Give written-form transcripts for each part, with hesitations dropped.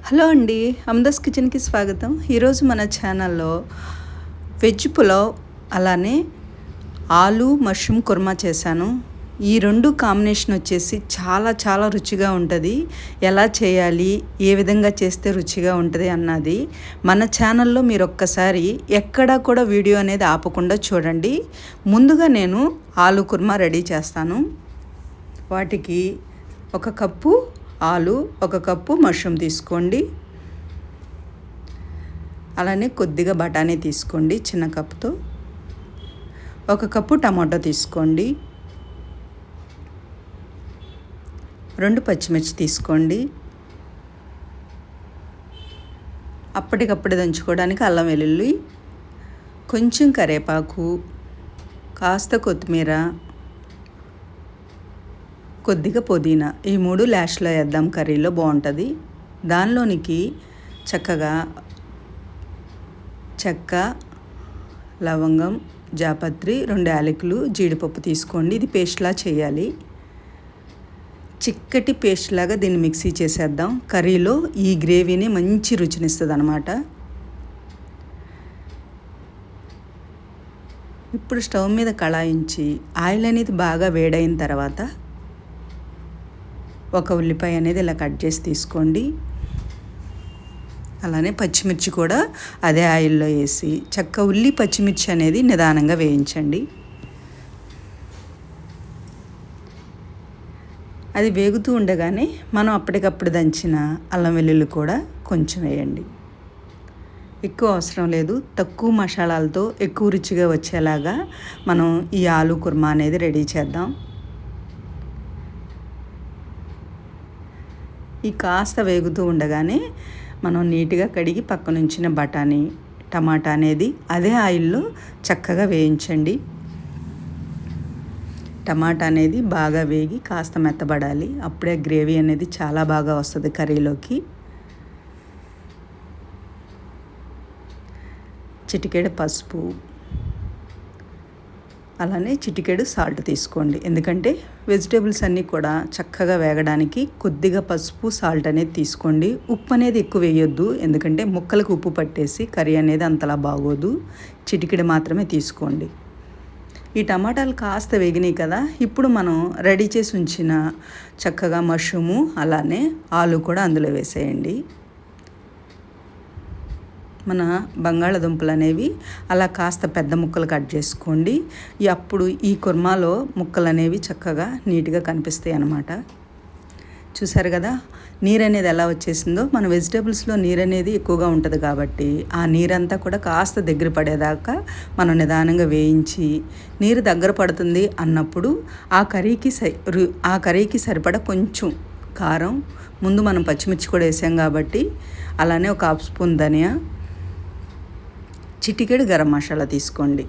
Hello అండి, అమ్దాస్ కిచెన్కి స్వాగతం. ఈరోజు మన ఛానల్లో వెజ్ పులావ్ అలానే ఆలు మష్రూమ్ కుర్మా చేశాను. ఈ రెండు కాంబినేషన్ వచ్చేసి చాలా చాలా రుచిగా ఉంటుంది. ఎలా చేయాలి, ఏ విధంగా చేస్తే రుచిగా ఉంటుంది అన్నది మన ఛానల్లో మీరు ఒక్కసారి ఎక్కడా కూడా వీడియో అనేది ఆపకుండా చూడండి. ముందుగా నేను ఆలు కుర్మా రెడీ చేస్తాను. వాటికి 1 కప్పు ఆలు, 1 కప్పు మష్రూమ్ తీసుకోండి. అలానే కొద్దిగా బఠానీ తీసుకోండి చిన్న కప్పుతో. 1 కప్పు టమాటో తీసుకోండి. 2 పచ్చిమిర్చి తీసుకోండి. అప్పటికప్పుడు దంచుకోవడానికి అల్లం వెల్లుల్లి, కొంచెం కరివేపాకు, కాస్త కొత్తిమీర, కొద్దిగా పుదీనా. ఈ 3 లాస్ట్లో వేద్దాం, కర్రీలో బాగుంటుంది. దానిలోనికి చక్కగా చెక్క, లవంగం, జాపత్రి, 2 యాలకులు, జీడిపప్పు తీసుకోండి. ఇది పేస్ట్లా చేయాలి. చిక్కటి పేస్ట్ లాగా దీన్ని మిక్సీ చేసేద్దాం. కర్రీలో ఈ గ్రేవీని మంచి రుచినిస్తుంది అన్నమాట. ఇప్పుడు స్టవ్ మీద కళాయించి ఆయిల్ అనేది బాగా వేడైన తర్వాత 1 ఉల్లిపాయ అనేది ఇలా కట్ చేసి తీసుకోండి. అలానే పచ్చిమిర్చి కూడా అదే ఆయిల్లో వేసి ఉల్లి పచ్చిమిర్చి అనేది నిదానంగా వేయించండి. అది వేగుతూ ఉండగానే మనం అప్పటికప్పుడు దంచిన అల్లం వెల్లుల్లి కూడా కొంచెం వేయండి. ఎక్కువ అవసరం లేదు. తక్కువ మసాలాలతో ఎక్కువ రుచిగా వచ్చేలాగా మనం ఈ ఆలు కుర్మా అనేది రెడీ చేద్దాం. ఈ కాస్త వేగుతూ ఉండగానే మనం నీట్గా కడిగి పక్కన ఉంచిన బఠానీ, టమాటా అనేది అదే ఆయిల్లో చక్కగా వేయించండి. టమాటా అనేది బాగా వేగి కాస్త మెత్తబడాలి. అప్పుడే గ్రేవీ అనేది చాలా బాగా వస్తుంది కర్రీలోకి. చిటికెడు పసుపు, అలానే చిటికెడు సాల్ట్ తీసుకోండి. ఎందుకంటే వెజిటేబుల్స్ అన్నీ కూడా చక్కగా వేగడానికి కొద్దిగా పసుపు, సాల్ట్ అనేది తీసుకోండి. ఉప్పు అనేది ఎక్కువ వేయొద్దు, ఎందుకంటే ముక్కలకు ఉప్పు పట్టేసి కర్రీ అనేది అంతలా బాగోదు. చిటికెడు మాత్రమే తీసుకోండి. ఈ టమాటాలు కాస్త వేగినాయి కదా, ఇప్పుడు మనం రెడీ చేసి ఉంచిన చక్కగా మష్రూము అలానే ఆలు కూడా అందులో వేసేయండి. మన బంగాళాదుంపలు అనేవి అలా కాస్త పెద్ద ముక్కలు కట్ చేసుకోండి. అప్పుడు ఈ కుర్మాలో ముక్కలు అనేవి చక్కగా నీట్గా కనిపిస్తాయి అన్నమాట. చూసారు కదా నీరు అనేది ఎలా వచ్చేసిందో. మన వెజిటేబుల్స్లో నీరు అనేది ఎక్కువగా ఉంటుంది కాబట్టి ఆ నీరంతా కూడా కాస్త దగ్గర పడేదాకా మనం నిదానంగా వేయించి, నీరు దగ్గర పడుతుంది అన్నప్పుడు ఆ కర్రీకి సరిపడా కొంచెం కారం, ముందు మనం పచ్చిమిర్చి కూడా వేసాం కాబట్టి, అలానే 1 హాఫ్ స్పూన్ ధనియా, చిటికెడు గరం మసాలా తీసుకోండి.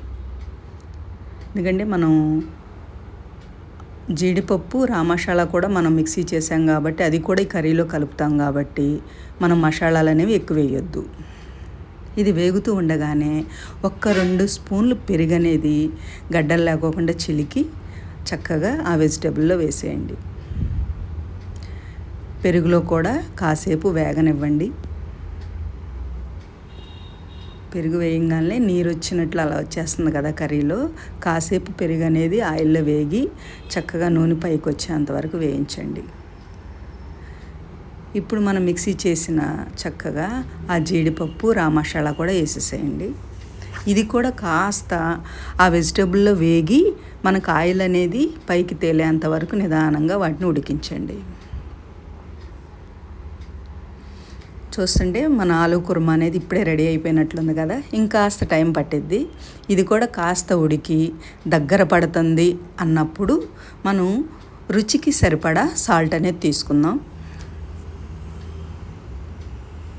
ఎందుకంటే మనం జీడిపప్పు, రా మసాలా కూడా మనం మిక్సీ చేసాం కాబట్టి అది కూడా ఈ కర్రీలో కలుపుతాం కాబట్టి మనం మసాలాలు అనేవి ఎక్కువ వేయొద్దు. ఇది వేగుతూ ఉండగానే 1-2 స్పూన్లు పెరుగు అనేది గడ్డలు లేకోకుండా చిలికి చక్కగా ఆ వెజిటేబుల్లో వేసేయండి. పెరుగులో కూడా కాసేపు వేగనివ్వండి. పెరుగు వేయంగానే నీరు వచ్చినట్లు అలా వచ్చేస్తుంది కదా కర్రీలో. కాసేపు పెరుగు అనేది ఆయిల్లో వేగి చక్కగా నూనె పైకి వచ్చేంతవరకు వేయించండి. ఇప్పుడు మనం మిక్సీ చేసిన చక్కగా ఆ జీడిపప్పు, రా మసాలా కూడా వేసేసేయండి. ఇది కూడా కాస్త ఆ వెజిటేబుల్లో వేగి మనకు ఆయిల్ అనేది పైకి తేలేంత వరకు నిదానంగా వాటిని ఉడికించండి. చూస్తుంటే మన ఆలు కుర్మా అనేది ఇప్పుడే రెడీ అయిపోయినట్లుంది కదా. ఇంకాస్త టైం పట్టిద్ది. ఇది కూడా కాస్త ఉడికి దగ్గర పడుతుంది అన్నప్పుడు మనం రుచికి సరిపడా సాల్ట్ అనేది తీసుకుందాం.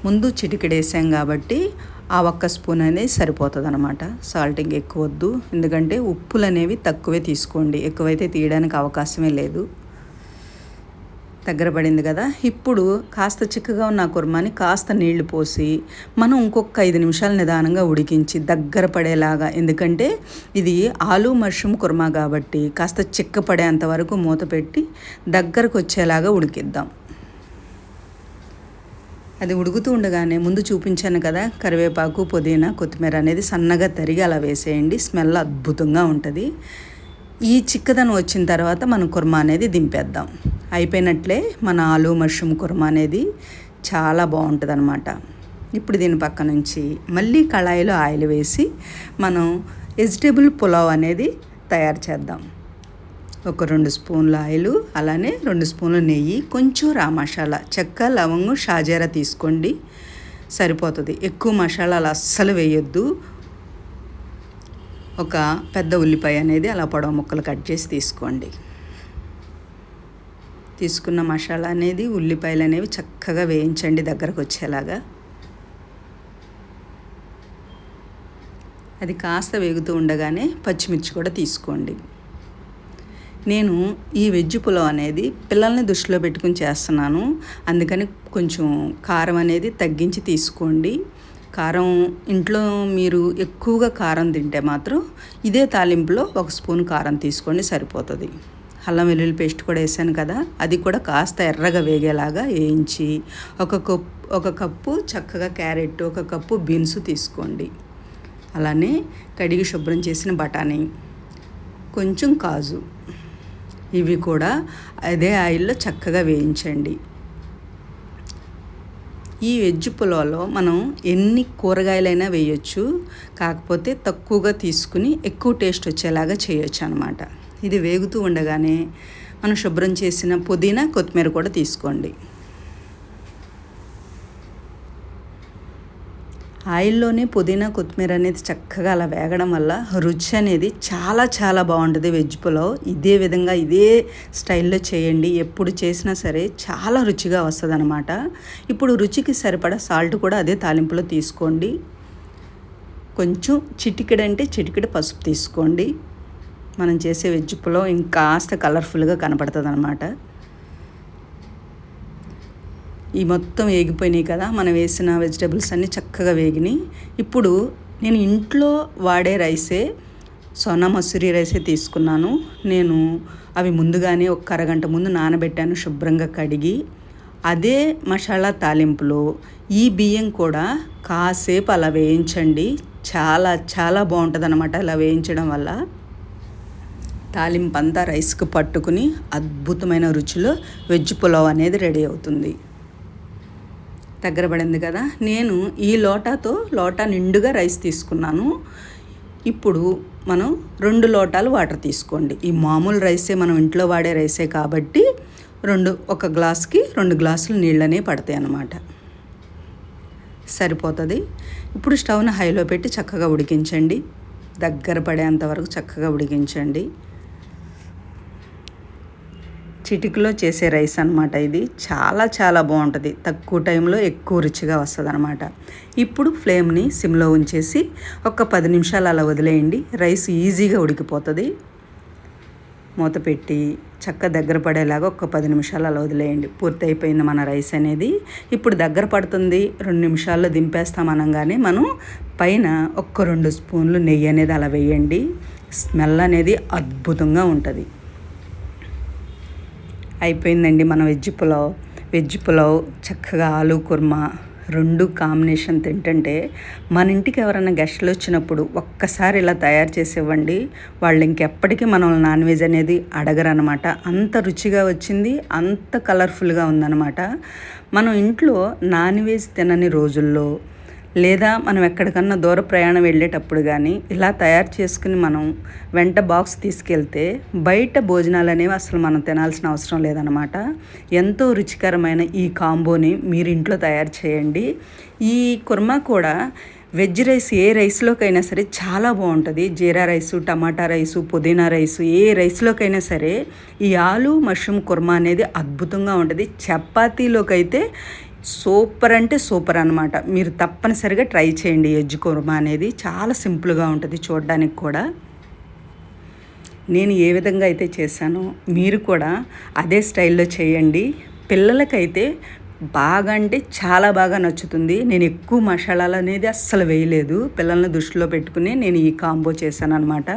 ముందు చిటికెడు వేసాం కాబట్టి ఆ 1 స్పూన్ అనేది సరిపోతుంది అన్నమాట. సాల్ట్ ఎక్కువ వద్దు, ఎందుకంటే ఉప్పులు అనేవి తక్కువే తీసుకోండి. ఎక్కువైతే తీయడానికి అవకాశమే లేదు. దగ్గర పడింది కదా. ఇప్పుడు కాస్త చిక్కగా ఉన్న కుర్మాని కాస్త నీళ్లు పోసి మనం ఇంకొక 5 నిమిషాలు నిదానంగా ఉడికించి దగ్గర పడేలాగా, ఎందుకంటే ఇది ఆలు మష్రూమ్ కుర్మా కాబట్టి కాస్త చిక్క పడేంత వరకు మూత పెట్టి దగ్గరకు వచ్చేలాగా ఉడికిద్దాం. అది ఉడుకుతూ ఉండగానే ముందు చూపించాను కదా, కరివేపాకు, పుదీనా, కొత్తిమీర అనేది సన్నగా తరిగి అలా వేసేయండి. స్మెల్ అద్భుతంగా ఉంటుంది. ఈ చిక్కదనం వచ్చిన తర్వాత మనం కుర్మా అనేది దింపేద్దాం. అయిపోయినట్లే మన ఆలు మష్రూమ్ కుర్మా అనేది చాలా బాగుంటుంది అన్నమాట. ఇప్పుడు దీని పక్క నుంచి మళ్ళీ కళాయిలో ఆయిల్ వేసి మనం వెజిటేబుల్ పులావ్ అనేది తయారు చేద్దాం. ఒక 2 స్పూన్ల ఆయిల్, అలానే 2 స్పూన్ల నెయ్యి, కొంచెం రా మసాలా, చెక్క, లవంగం, షాజీరా తీసుకోండి, సరిపోతుంది. ఎక్కువ మసాలాలు అస్సలు వేయొద్దు. ఒక పెద్ద ఉల్లిపాయ అనేది అలా పొడవు ముక్కలు కట్ చేసి తీసుకోండి. తీసుకున్న మసాలా అనేది, ఉల్లిపాయలు అనేవి చక్కగా వేయించండి దగ్గరకు వచ్చేలాగా. అది కాస్త వేగుతూ ఉండగానే పచ్చిమిర్చి కూడా తీసుకోండి. నేను ఈ వెజ్ పులావ్ అనేది పిల్లల్ని దృష్టిలో పెట్టుకుని చేస్తున్నాను, అందుకని కొంచెం కారం అనేది తగ్గించి తీసుకోండి. కారం ఇంట్లో మీరు ఎక్కువగా కారం తింటే మాత్రం ఇదే తాలింపులో 1 స్పూన్ కారం తీసుకోండి, సరిపోతుంది. అల్లం వెల్లుల్లి పేస్ట్ కూడా వేసాను కదా, అది కూడా కాస్త ఎర్రగా వేగేలాగా వేయించి ఒక కప్పు చక్కగా క్యారెట్, 1 కప్పు బీన్స్ తీసుకోండి. అలానే కడిగి శుభ్రం చేసిన బఠానీ, కొంచెం కాజు, ఇవి కూడా అదే ఆయిల్లో చక్కగా వేయించండి. ఈ వెజ్ పులావ్లో మనం ఎన్ని కూరగాయలైనా వేయొచ్చు, కాకపోతే తక్కువగా తీసుకుని ఎక్కువ టేస్ట్ వచ్చేలాగా చేయొచ్చు అన్నమాట. ఇది వేగుతూ ఉండగానే మనం శుభ్రం చేసిన పుదీనా, కొత్తిమీర కూడా తీసుకోండి. ఆయిల్లోనే పుదీనా, కొత్తిమీర అనేది చక్కగా అలా వేగడం వల్ల రుచి అనేది చాలా చాలా బాగుంటుంది వెజ్ పులావ్. ఇదే విధంగా ఇదే స్టైల్లో చేయండి, ఎప్పుడు చేసినా సరే చాలా రుచిగా వస్తుంది అన్నమాట. ఇప్పుడు రుచికి సరిపడా సాల్ట్ కూడా అదే తాలింపులో తీసుకోండి. కొంచెం చిటికెడు పసుపు తీసుకోండి. మనం చేసే వెజ్ పులావ్ ఇంకాస్త కలర్ఫుల్గా కనపడుతుంది అన్నమాట. ఈ మొత్తం వేగిపోయినాయి కదా, మనం వేసిన వెజిటేబుల్స్ అన్నీ చక్కగా వేగినాయి. ఇప్పుడు నేను ఇంట్లో వాడే రైసే, సోనా మసూరి రైసే తీసుకున్నాను. నేను అవి ముందుగానే ఒక అరగంట ముందు నానబెట్టాను, శుభ్రంగా కడిగి. అదే మసాలా తాలింపులో ఈ బియ్యం కూడా కాసేపు అలా వేయించండి. చాలా చాలా బాగుంటుంది అన్నమాట. అలా వేయించడం వల్ల తాలింపు అంతా రైస్కి పట్టుకుని అద్భుతమైన రుచిలో వెజ్ పులావ్ అనేది రెడీ అవుతుంది. దగ్గర పడింది కదా, నేను ఈ లోటా నిండుగా రైస్ తీసుకున్నాను. ఇప్పుడు మనం 2 లోటాలు వాటర్ తీసుకోండి. ఈ మామూలు రైసే, మనం ఇంట్లో వాడే రైసే కాబట్టి ఒక గ్లాస్కి 2 గ్లాసులు నీళ్ళనే పడతాయి అన్నమాట, సరిపోతుంది. ఇప్పుడు స్టవ్ను హైలో పెట్టి చక్కగా ఉడికించండి. దగ్గర పడేంత వరకు చక్కగా ఉడికించండి. చిటికలో చేసే రైస్ అన్నమాట. ఇది చాలా చాలా బాగుంటుంది, తక్కువ టైంలో ఎక్కువ రుచిగా వస్తుంది అన్నమాట. ఇప్పుడు ఫ్లేమ్ని సిమ్లో ఉంచేసి ఒక 10 నిమిషాలు అలా వదిలేయండి. రైస్ ఈజీగా ఉడికిపోతుంది. మూత పెట్టి దగ్గర పడేలాగా ఒక 10 నిమిషాలు అలా వదిలేయండి. పూర్తి అయిపోయింది మన రైస్ అనేది. ఇప్పుడు దగ్గర పడుతుంది, 2 నిమిషాల్లో దింపేస్తాం అనగానే మనం పైన 2 స్పూన్లు నెయ్యి అనేది అలా వేయండి. స్మెల్ అనేది అద్భుతంగా ఉంటుంది. అయిపోయిందండి మన వెజ్ పులావ్ చక్కగా ఆలు కుర్మా 2 కాంబినేషన్ తింటుంటే మన ఇంటికి ఎవరైనా గెస్టులు వచ్చినప్పుడు ఒక్కసారి ఇలా తయారు చేసి ఇవ్వండి. వాళ్ళు ఇంకెప్పటికీ మనం నాన్ వెజ్ అనేది అడగరనమాట. అంత రుచిగా వచ్చింది, అంత కలర్ఫుల్గా ఉందన్నమాట. మనం ఇంట్లో నాన్ వెజ్ తినని రోజుల్లో, లేదా మనం ఎక్కడికన్నా దూర ప్రయాణం వెళ్ళేటప్పుడు కానీ ఇలా తయారు చేసుకుని మనం వెంట బాక్స్ తీసుకెళ్తే బయట భోజనాలు అనేవి అసలు మనం తినాల్సిన అవసరం లేదనమాట. ఎంతో రుచికరమైన ఈ కాంబోని మీరు ఇంట్లో తయారు చేయండి. ఈ కుర్మా కూడా వెజ్ రైస్ ఏ రైస్లోకైనా సరే చాలా బాగుంటుంది. జీరా రైసు, టమాటా రైసు, పుదీనా రైసు, ఏ రైస్లోకైనా సరే ఈ ఆలు మష్రూమ్ కుర్మా అనేది అద్భుతంగా ఉంటుంది. చపాతీలోకైతే సూపర్ అంటే సూపర్ అనమాట. మీరు తప్పనిసరిగా ట్రై చేయండి. వెజ్ కుర్మా అనేది చాలా సింపుల్గా ఉంటుంది చూడడానికి కూడా. నేను ఏ విధంగా అయితే చేశానో మీరు కూడా అదే స్టైల్లో చేయండి. పిల్లలకైతే బాగా అంటే చాలా బాగా నచ్చుతుంది. నేను ఎక్కువ మసాలాలు అనేది అస్సలు వేయలేదు. పిల్లల్ని దృష్టిలో పెట్టుకుని నేను ఈ కాంబో చేశాననమాట.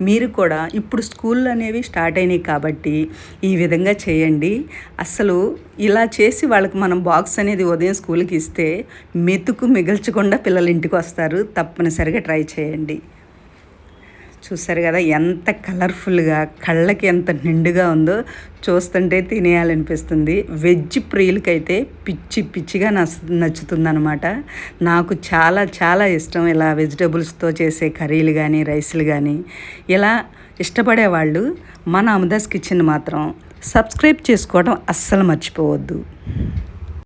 మీరు కూడా ఇప్పుడు స్కూళ్ళు అనేవి స్టార్ట్ అయినాయి కాబట్టి ఈ విధంగా చేయండి. అస్సలు ఇలా చేసి వాళ్ళకి మనం బాక్స్ అనేది ఉదయం స్కూల్కి ఇస్తే మెతుకు మిగల్చకుండా పిల్లలు ఇంటికి వస్తారు. తప్పనిసరిగా ట్రై చేయండి. చూసారు కదా ఎంత కలర్ఫుల్గా, కళ్ళకి ఎంత నిండుగా ఉందో, చూస్తుంటే తినేయాలనిపిస్తుంది. వెజ్ ప్రియులకైతే పిచ్చి పిచ్చిగా నచ్చుతుందనమాట. నాకు చాలా చాలా ఇష్టం ఇలా వెజిటబుల్స్తో చేసే కర్రీలు కానీ రైస్లు కానీ. ఇలా ఇష్టపడేవాళ్ళు మన అమదాస్ కిచెన్ మాత్రం సబ్స్క్రైబ్ చేసుకోవడం అస్సలు మర్చిపోవద్దు.